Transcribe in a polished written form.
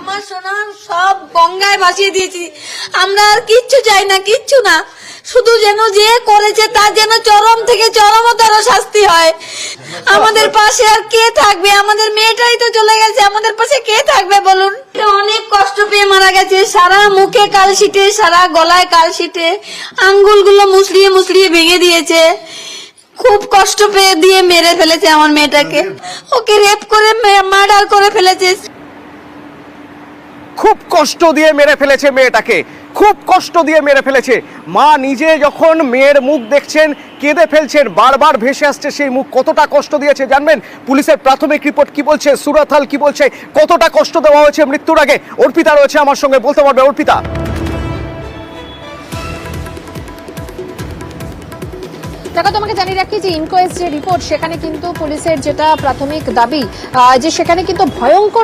আমার সোনার সব গঙ্গায় ভাসিয়ে দিয়েছি। আমরা আর কিচ্ছু চাই না, কিচ্ছু না, শুধু যেন যে করেছে তার যেন চরম থেকে চরমতর শাস্তি হয়। আমাদের পাশে আর কে থাকবে? আমাদের মেয়েটাই তো চলে গেছে, আমাদের পাশে কে থাকবে বলুন? অনেক কষ্ট পেয়ে মারা গেছে, সারা মুখে কালশিটে, সারা গলায় কালশিটে, আঙ্গুলগুলো মুসড়িয়ে মুসড়িয়ে ভেঙে দিয়েছে। খুব কষ্ট পেয়ে দিয়ে মেরে ফেলেছে আমার মেয়েটাকে, ওকে রেপ করে মার্ডার করে ফেলেছে। খুব কষ্ট দিয়ে মেরে ফেলেছে মেয়েটাকে, খুব কষ্ট দিয়ে মেরে ফেলেছে। মা নিজে যখন মেয়ের মুখ দেখছেন কেঁদে ফেলছেন, বারবার ভেসে আসছে সেই মুখ। কতটা কষ্ট দিয়েছে জানবেন? পুলিশের প্রাথমিক রিপোর্ট কি বলছে, সুরত হাল কি বলছে, কতটা কষ্ট দেওয়া হয়েছে মৃত্যুর আগে। অর্পিতা রয়েছে আমার সঙ্গে, বলতে পারবে অর্পিতা? দেখো, তোমাকে জানিয়ে রাখি যে ইনকোয়েস্ট যে রিপোর্ট, সেখানে কিন্তু পুলিশের যেটা প্রাথমিক দাবি যে সেখানে কিন্তু ভয়ঙ্কর